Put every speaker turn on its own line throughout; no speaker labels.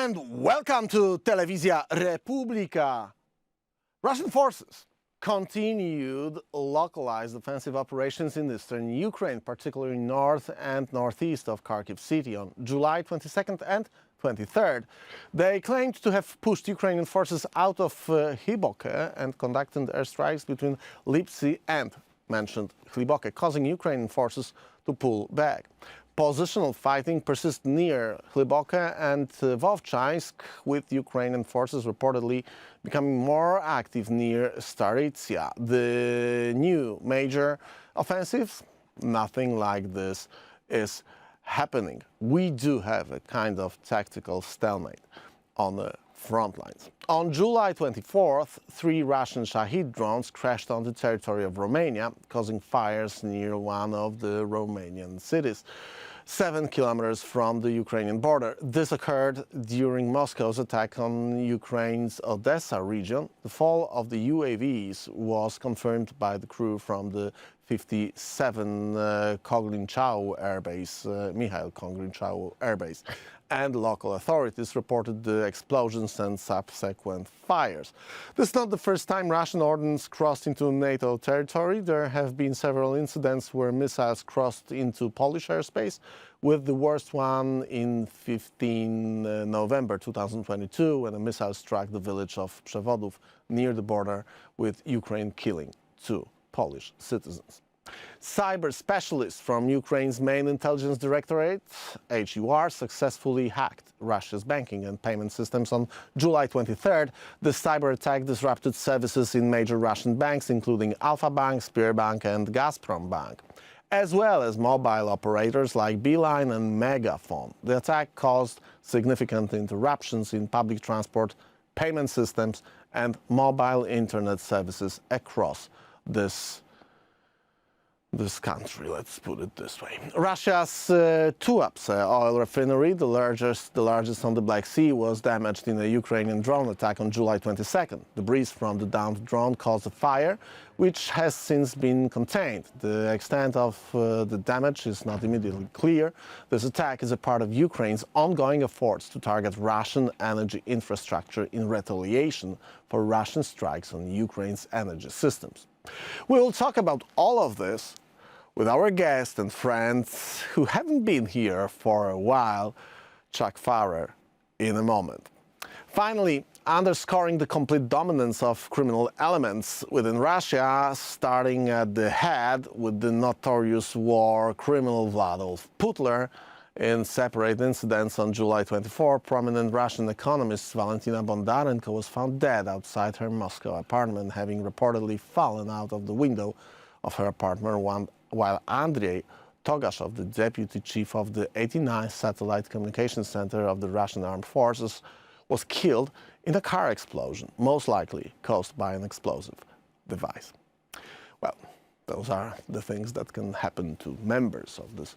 And welcome to Telewizja Republika. Russian forces continued localized offensive operations in eastern Ukraine, particularly north and northeast of Kharkiv city on July 22nd and 23rd. They claimed to have pushed Ukrainian forces out of Hliboke and conducted airstrikes between Lipsy and mentioned Hliboke, causing Ukrainian forces to pull back. Positional fighting persists near Hliboke and Vovchansk, with Ukrainian forces reportedly becoming more active near Staritsia. The new major offensives, nothing like this is happening. We do have a kind of tactical stalemate on the front lines. On July 24th, 3 Russian Shahid drones crashed on the territory of Romania, causing fires near one of the Romanian cities, 7 kilometers from the Ukrainian border. This occurred during Moscow's attack on Ukraine's Odessa region. The fall of the UAVs was confirmed by the crew from the 57 Koglinchau airbase, Michał Koglinchau airbase, and local authorities reported the explosions and subsequent fires. This is not the first time Russian ordnance crossed into NATO territory. There have been several incidents where missiles crossed into Polish airspace, with the worst one in 15 November 2022, when a missile struck the village of Przewodów near the border with Ukraine, killing 2 Polish citizens. Cyber specialists from Ukraine's main intelligence directorate, HIMARS, successfully hacked Russia's banking and payment systems on July 23rd. The cyber attack disrupted services in major Russian banks, including Alfa Bank, Sberbank and Gazprom Bank, as well as mobile operators like Beeline and Megaphone. The attack caused significant interruptions in public transport, payment systems and mobile internet services across this country, let's put it this way. Russia's Tuapse oil refinery, the largest on the Black Sea, was damaged in a Ukrainian drone attack on July 22nd. Debris from the downed drone caused a fire, which has since been contained. The extent of the damage is not immediately clear. This attack is a part of Ukraine's ongoing efforts to target Russian energy infrastructure in retaliation for Russian strikes on Ukraine's energy systems. We will talk about all of this with our guest and friends who haven't been here for a while, Chuck Pfarrer, in a moment. Finally, underscoring the complete dominance of criminal elements within Russia, starting at the head with the notorious war criminal Adolf Putler. In separate incidents on July 24, prominent Russian economist Valentina Bondarenko was found dead outside her Moscow apartment, having reportedly fallen out of the window of her apartment, while Andrei Togashov, the deputy chief of the 89th Satellite Communications Center of the Russian Armed Forces, was killed in a car explosion, most likely caused by an explosive device. Well, those are the things that can happen to members of this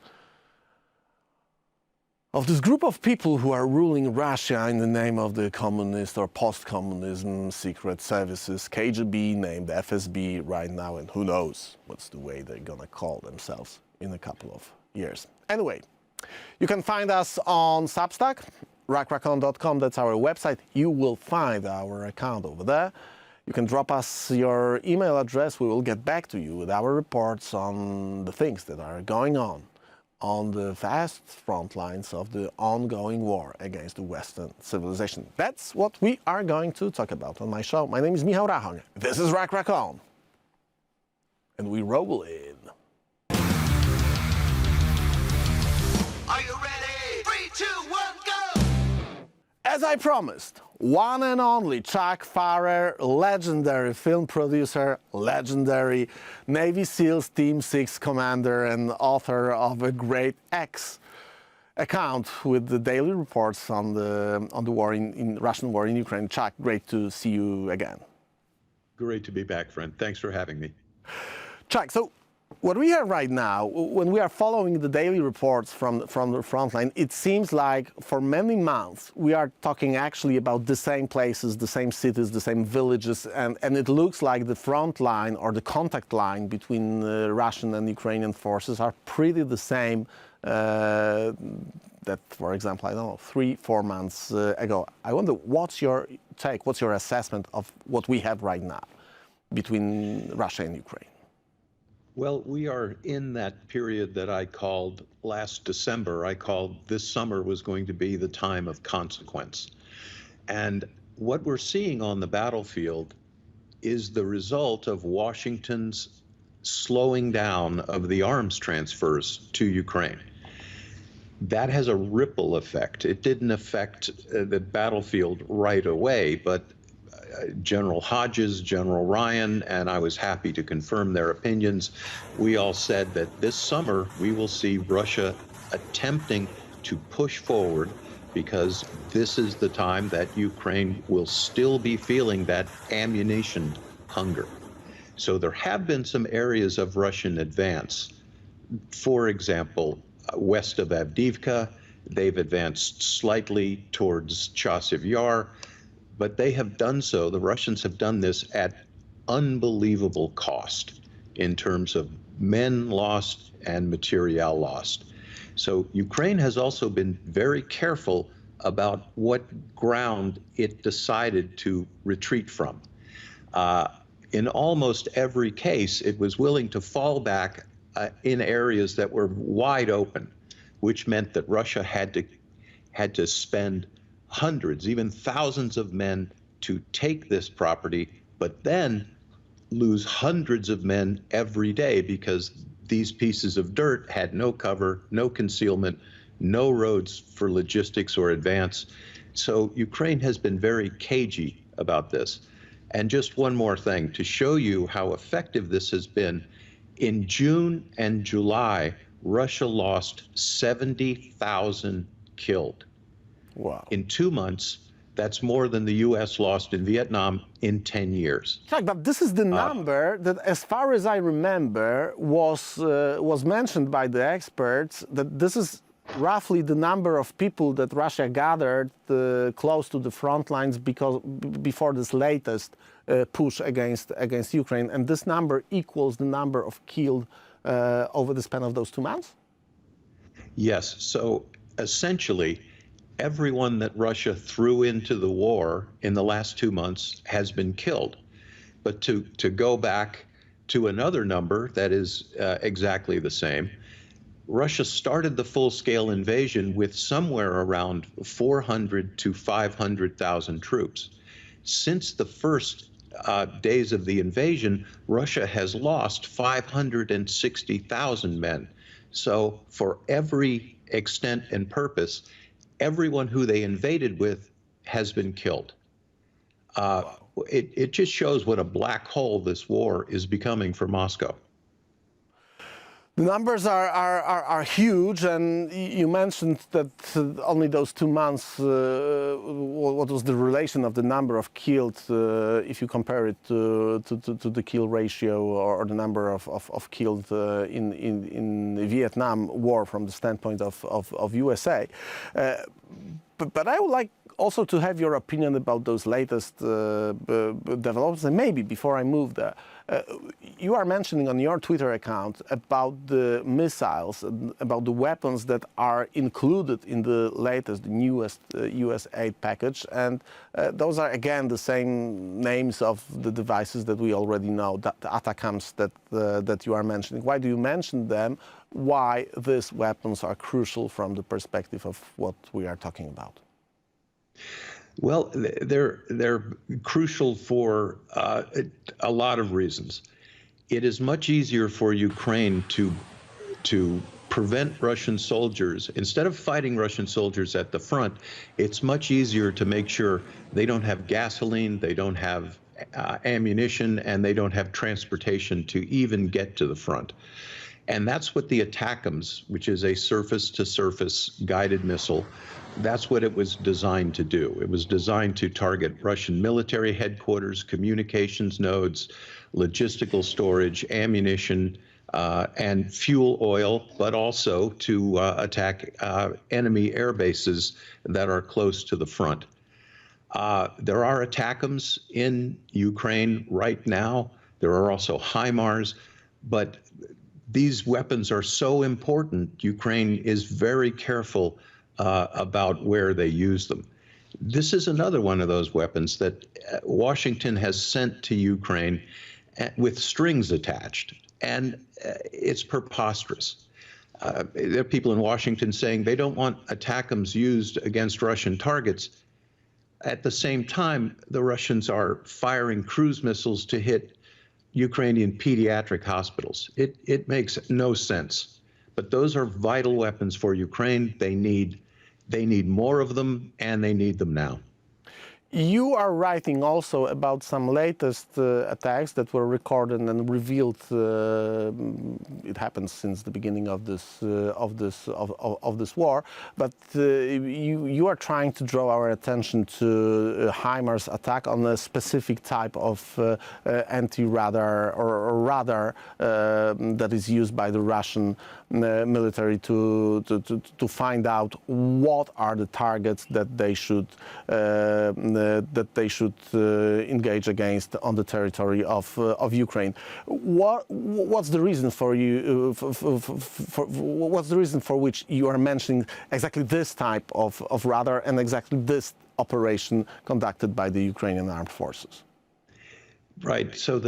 group of people who are ruling Russia in the name of the communist or post-communism secret services, KGB, named FSB right now, and who knows what's the way they're gonna call themselves in a couple of years. Anyway, you can find us on Substack, recounts.com, that's our website. You will find our account over there. You can drop us your email address. We will get back to you with our reports on the things that are going on the vast front lines of the ongoing war against the Western civilization. That's what we are going to talk about on my show. My name is Michał. This is Recounts. And we roll in.
Are you ready? 3, 2, 1, go!
As I promised, one and only Chuck Pfarrer, legendary film producer, legendary Navy SEALs Team 6 commander and author of a great X account with the daily reports on the war in Russian war in Ukraine. Chuck, great to see you again.
Great to be back, friend. Thanks for having me.
Chuck, so what we have right now, when we are following the daily reports from the front line, it seems like for many months we are talking actually about the same places, the same cities, the same villages, and it looks like the front line or the contact line between Russian and Ukrainian forces are pretty the same that, for example, I don't know, 3-4 months ago. I wonder, what's your take, what's your assessment of what we have right now between Russia and Ukraine?
Well, we are in that period that I called last December. I called this summer was going to be the time of consequence. And what we're seeing on the battlefield is the result of Washington's slowing down of the arms transfers to Ukraine. That has a ripple effect. It didn't affect the battlefield right away, but General Hodges, General Ryan, and I was happy to confirm their opinions. We all said that this summer we will see Russia attempting to push forward, because this is the time that Ukraine will still be feeling that ammunition hunger. So there have been some areas of Russian advance. For example, west of Avdiivka, they've advanced slightly towards Chasiv Yar, but they have done so, the Russians have done this at unbelievable cost in terms of men lost and material lost. So Ukraine has also been very careful about what ground it decided to retreat from. In almost every case, it was willing to fall back in areas that were wide open, which meant that Russia had to spend hundreds, even thousands of men to take this property, but then lose hundreds of men every day because these pieces of dirt had no cover, no concealment, no roads for logistics or advance. So Ukraine has been very cagey about this. And just one more thing to show you how effective this has been. In June and July, Russia lost 70,000 killed.
Wow.
In 2 months, that's more than the U.S. lost in Vietnam in 10 years.
Chuck, but this is the number that, as far as I remember, was mentioned by the experts, that this is roughly the number of people that Russia gathered close to the front lines before this latest push against Ukraine. And this number equals the number of killed over the span of those 2 months?
Yes. So essentially, everyone that Russia threw into the war in the last 2 months has been killed. But to go back to another number that is exactly the same, Russia started the full-scale invasion with somewhere around 400 to 500,000 troops. Since the first days of the invasion, Russia has lost 560,000 men. So for every extent and purpose, everyone who they invaded with has been killed. It just shows what a black hole this war is becoming for Moscow.
The numbers are huge, and you mentioned that only those 2 months, what was the relation of the number of killed, if you compare it to the kill ratio or the number of killed in the Vietnam War from the standpoint of USA. But I would like also to have your opinion about those latest developments, and maybe before I move there, you are mentioning on your Twitter account about the missiles, about the weapons that are included in the latest, newest US aid package, and those are again the same names of the devices that we already know, the ATACMS that you are mentioning. Why do you mention them? Why these weapons are crucial from the perspective of what we are talking about?
Well, they're crucial for a lot of reasons. It is much easier for Ukraine to prevent Russian soldiers, instead of fighting Russian soldiers at the front, it's much easier to make sure they don't have gasoline, they don't have ammunition, and they don't have transportation to even get to the front. And that's what the ATACMS, which is a surface-to-surface guided missile, that's what it was designed to do. It was designed to target Russian military headquarters, communications nodes, logistical storage, ammunition, and fuel oil, but also to attack enemy air bases that are close to the front. There are ATACMS in Ukraine right now. There are also HIMARS, but these weapons are so important, Ukraine is very careful about where they use them. This is another one of those weapons that Washington has sent to Ukraine with strings attached, and it's preposterous. There are people in Washington saying they don't want ATACMS used against Russian targets. At the same time, the Russians are firing cruise missiles to hit Ukrainian pediatric hospitals. It makes no sense. But those are vital weapons for Ukraine. They need more of them, and they need them now.
You are writing also about some latest attacks that were recorded and revealed. It happens since the beginning of this war. But you are trying to draw our attention to HIMARS attack on a specific type of anti-radar or radar that is used by the Russian military to find out what are the targets that they should engage against on the territory of Ukraine. What's the reason for you? What's the reason for which you are mentioning exactly this type of radar and exactly this operation conducted by the Ukrainian armed forces?
Right. So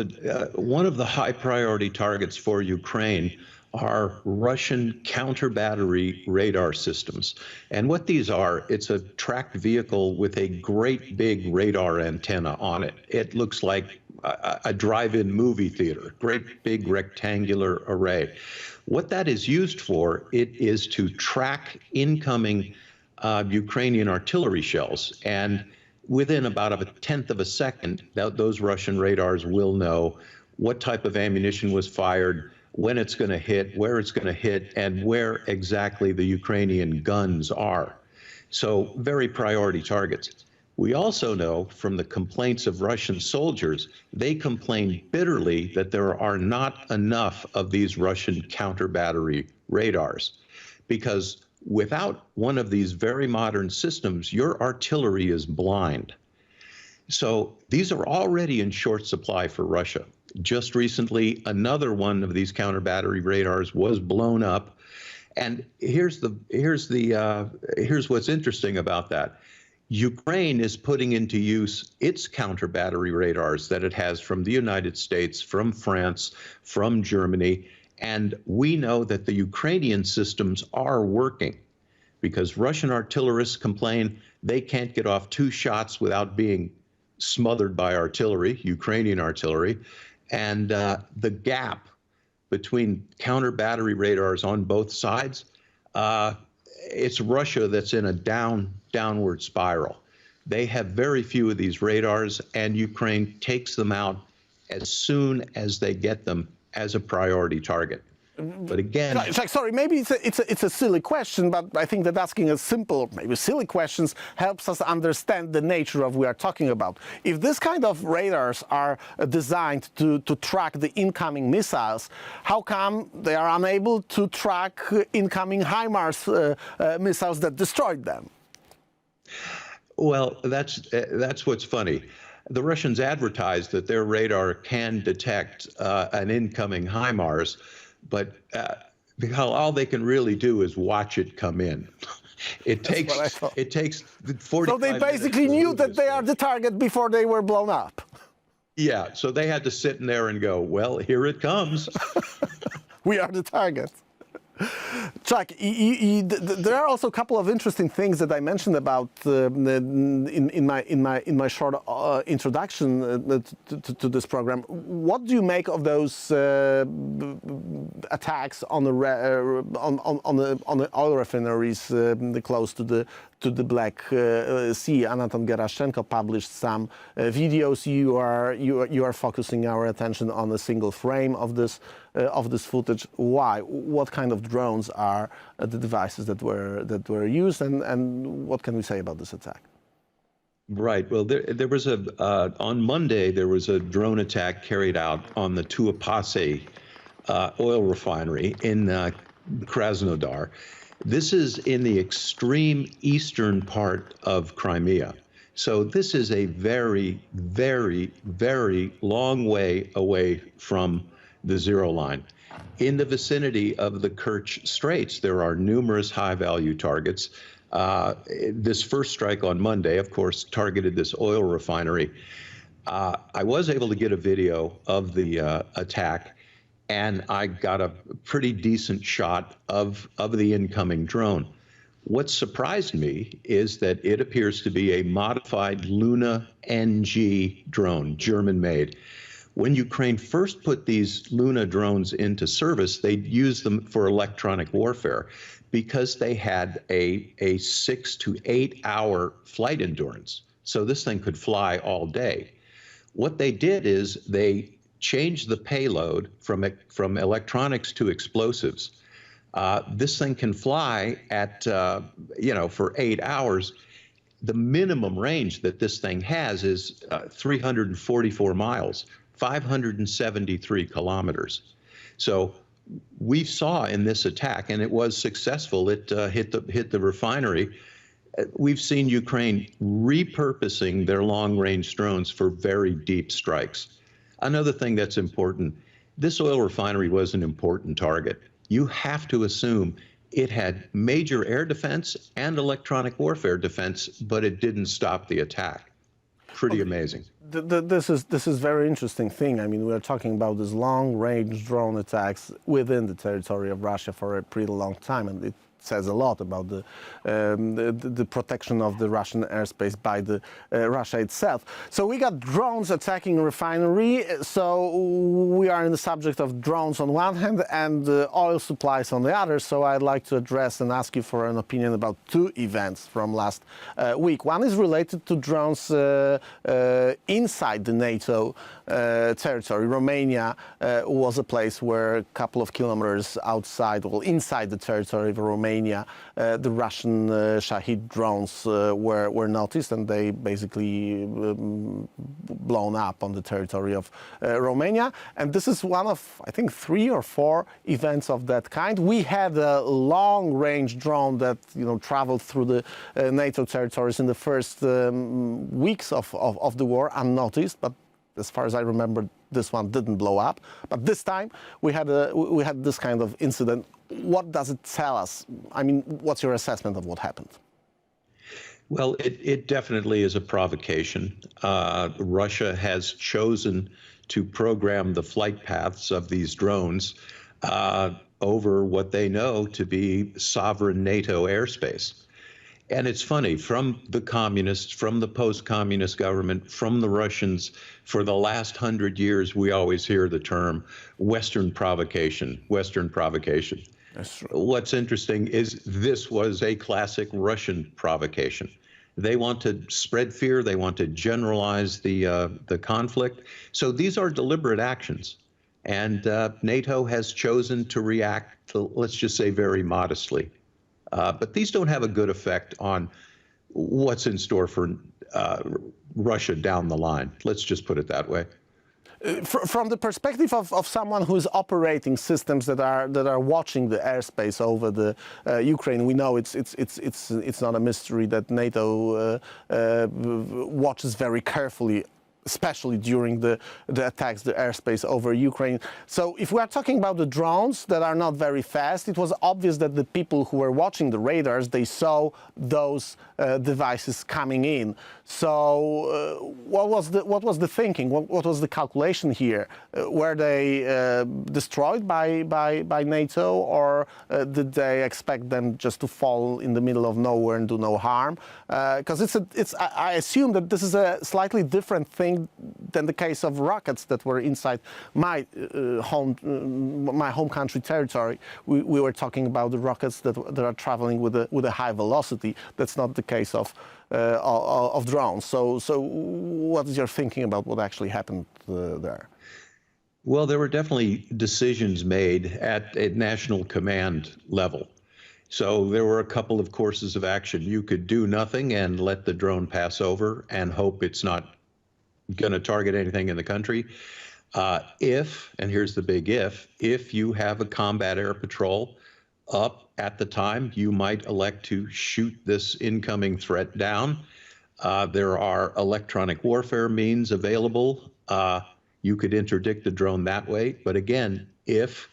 one of the high priority targets for Ukraine are Russian counter-battery radar systems. And what these are, it's a tracked vehicle with a great big radar antenna on it. It looks like a drive-in movie theater, great big rectangular array. What that is used for, it is to track incoming Ukrainian artillery shells. And within about a tenth of a second, those Russian radars will know what type of ammunition was fired, when it's going to hit, where it's going to hit, and where exactly the Ukrainian guns are. So very priority targets. We also know from the complaints of Russian soldiers, they complain bitterly that there are not enough of these Russian counter-battery radars, because without one of these very modern systems, your artillery is blind. So these are already in short supply for Russia. Just recently, another one of these counter-battery radars was blown up. And here's what's interesting about that. Ukraine is putting into use its counter-battery radars that it has from the United States, from France, from Germany. And we know that the Ukrainian systems are working because Russian artillerists complain they can't get off 2 shots without being smothered by artillery, Ukrainian artillery. And the gap between counter-battery radars on both sides, it's Russia that's in a downward spiral. They have very few of these radars, and Ukraine takes them out as soon as they get them as a priority target. But again,
sorry, maybe it's a silly question, but I think that asking a simple, maybe silly questions helps us understand the nature of what we are talking about. If this kind of radars are designed to track the incoming missiles, how come they are unable to track incoming HIMARS missiles that destroyed them?
Well, that's what's funny. The Russians advertise that their radar can detect an incoming HIMARS, but because all they can really do is watch it come in. It takes 45
So they basically knew that they are the target before they were blown up.
Yeah, so they had to sit in there and go, well, here it comes.
We are the target. Chuck, there are also a couple of interesting things that I mentioned about in my short introduction to this program. What do you make of those attacks on the oil refineries close to the Black Sea? Anton Gerashchenko published some videos. You are focusing our attention on a single frame of this footage. Why? What kind of drones are the devices that were used, and what can we say about this attack?
Right. Well, there was on Monday there was a drone attack carried out on the Tuapase oil refinery in Krasnodar. This is in the extreme eastern part of Crimea. So this is a very, very, very long way away from the zero line. In the vicinity of the Kerch Straits, there are numerous high-value targets. This first strike on Monday, of course, targeted this oil refinery. I was able to get a video of the attack, and I got a pretty decent shot of the incoming drone. What surprised me is that it appears to be a modified Luna NG drone, German-made. When Ukraine first put these Luna drones into service, they used them for electronic warfare because they had a 6 to 8 hour flight endurance. So this thing could fly all day. What they did is they changed the payload from electronics to explosives. This thing can fly at, for 8 hours. The minimum range that this thing has is 344 miles, 573 kilometers. So we saw in this attack, and it was successful, it hit the refinery. We've seen Ukraine repurposing their long-range drones for very deep strikes. Another thing that's important, this oil refinery was an important target. You have to assume it had major air defense and electronic warfare defense, but it didn't stop the attack. Pretty amazing.
This is very interesting thing. I mean, we're talking about these long-range drone attacks within the territory of Russia for a pretty long time, and it says a lot about the protection of the Russian airspace by the Russia itself. So we got drones attacking a refinery. So we are in the subject of drones on one hand and oil supplies on the other. So I'd like to address and ask you for an opinion about two events from last week. One is related to drones inside the NATO territory. Romania was a place where a couple of kilometers outside, well, inside the territory of Romania, the Russian Shahid drones were noticed, and they basically blown up on the territory of Romania. And this is one of, I think, 3 or 4 events of that kind. We had a long-range drone that traveled through the NATO territories in the first weeks of the war unnoticed, but as far as I remember, this one didn't blow up. But this time we had this kind of incident. What does it tell us? I mean, what's your assessment of what happened?
Well, it definitely is a provocation. Russia has chosen to program the flight paths of these drones over what they know to be sovereign NATO airspace. And it's funny, from the communists, from the post-communist government, from the Russians, for the last 100 years, we always hear the term Western provocation, Western provocation.
That's true.
What's interesting is this was a classic Russian provocation. They want to spread fear. They want to generalize the conflict. So these are deliberate actions. And NATO has chosen to react, let's just say, very modestly. But these don't have a good effect on what's in store for Russia down the line. Let's just put it that way.
From the perspective of someone who is operating systems that are watching the airspace over the Ukraine, we know it's not a mystery that NATO watches very carefully, especially during the attacks, the airspace over Ukraine. So if we are talking about the drones that are not very fast, it was obvious that the people who were watching the radars, they saw those devices coming in. So what was the thinking? What was the calculation here? Were they destroyed by NATO, or did they expect them just to fall in the middle of nowhere and do no harm? Because I assume that this is a slightly different thing than the case of rockets that were inside my home country territory. We were talking about the rockets that are traveling with a high velocity. That's not the case of drones. So what is your thinking about what actually happened there?
Well, there were definitely decisions made at a national command level. So there were a couple of courses of action. You could do nothing and let the drone pass over and hope it's not going to target anything in the country. If, and here's the big if you have a combat air patrol up at the time, you might elect to shoot this incoming threat down. There are electronic warfare means available. you could interdict the drone that way. But again, if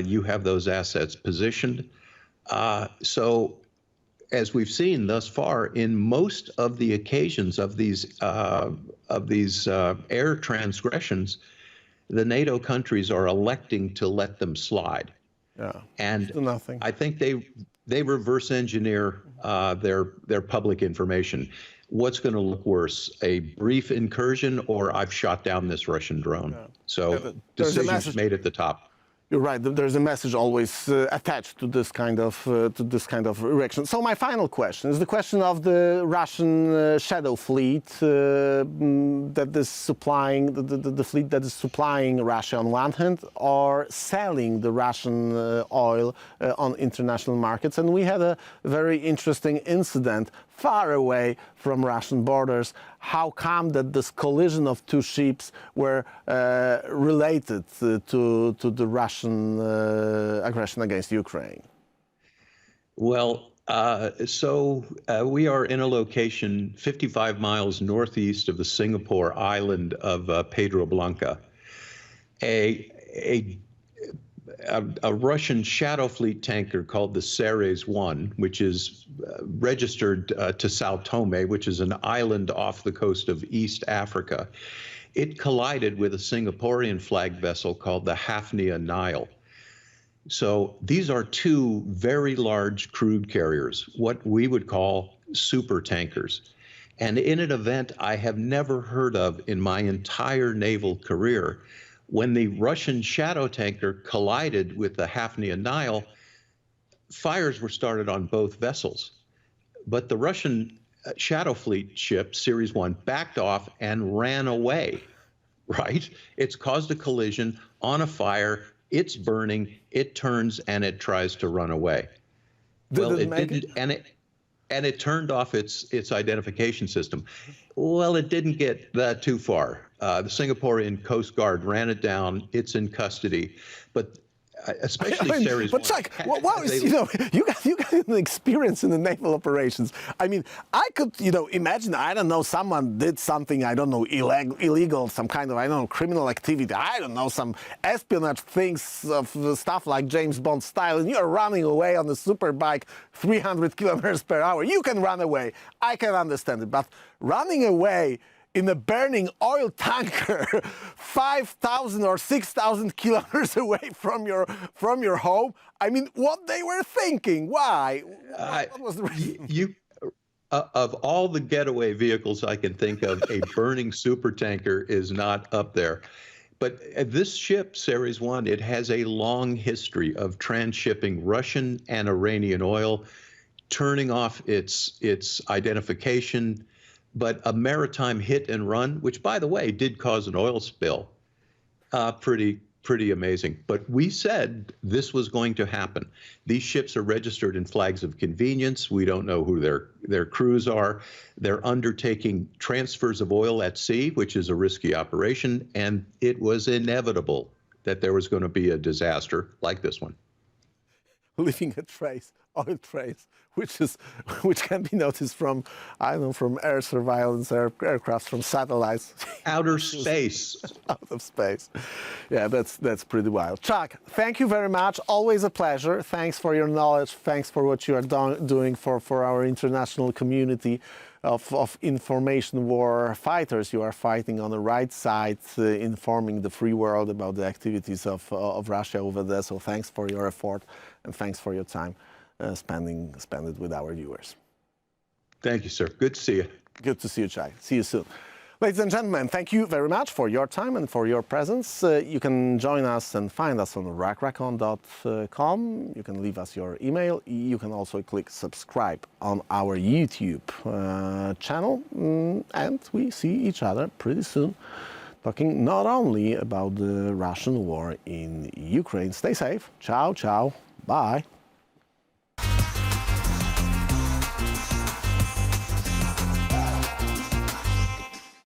you have those assets positioned. So as we've seen thus far, in most of the occasions of these air transgressions, the NATO countries are electing to let them slide.
Yeah.
And
Still nothing.
I think they reverse engineer their public information. What's going to look worse, a brief incursion or I've shot down this Russian drone?
Yeah.
So
Yeah, there's a
decisions
message
made at the top.
You're right. There's a message always attached to this kind of reaction. So my final question is the question of the Russian shadow fleet that is supplying the fleet that is supplying Russia on one hand, or selling the Russian oil on international markets. And we had a very interesting incident far away from Russian borders. How come that this collision of two ships were related to the Russian aggression against Ukraine?
Well, we are in a location 55 miles northeast of the Singapore island of Pedro Blanca. A Russian shadow fleet tanker called the Ceres 1, which is registered to Sao Tome, which is an island off the coast of East Africa. It collided with a Singaporean flag vessel called the Hafnia Nile. So these are two very large crude carriers, what we would call super tankers. And in an event I have never heard of in my entire naval career, when the Russian shadow tanker collided with the Hafnia Nile, fires were started on both vessels. But the Russian shadow fleet ship, Series 1, backed off and ran away, right? It's caused a collision on a fire, it's burning, it turns and it tries to run away. Well, it didn't, and it turned off its identification system. Well, it didn't get that too far. The Singaporean Coast Guard ran it down. It's in custody, but especially Ceres.
But Chuck, you got an experience in the naval operations. I mean, I could, imagine, I don't know, someone did something, I don't know, illegal, some kind of, I don't know, criminal activity, I don't know, some espionage things of stuff like James Bond style, and you're running away on a super bike 300 kilometers per hour. You can run away. I can understand it. But running away in a burning oil tanker 5,000 or 6,000 kilometers away from your home. I mean, what they were thinking? Why? What was the reason?
Of all the getaway vehicles I can think of, a burning super tanker is not up there. But this ship, Ceres 1, it has a long history of transshipping Russian and Iranian oil, turning off its identification. But a maritime hit and run, which, by the way, did cause an oil spill, pretty amazing. But we said this was going to happen. These ships are registered in flags of convenience. We don't know who their crews are. They're undertaking transfers of oil at sea, which is a risky operation, and it was inevitable that there was going to be a disaster like this one.
Leaving a trace, oil trace, which can be noticed from, I don't know, from air surveillance aircraft, from satellites.
Outer space.
Out of space. Yeah, that's pretty wild. Chuck, thank you very much. Always a pleasure. Thanks for your knowledge. Thanks for what you are doing for our international community of information war fighters. You are fighting on the right side, informing the free world about the activities of Russia over there. So thanks for your effort and thanks for your time spend it with our viewers.
Thank you, sir. Good to see you.
Good to see you, Chuck. See you soon. Ladies and gentlemen, thank you very much for your time and for your presence. You can join us and find us on recount.com. You can leave us your email. You can also click subscribe on our YouTube channel. And we see each other pretty soon, talking not only about the Russian war in Ukraine. Stay safe. Ciao, ciao. Bye.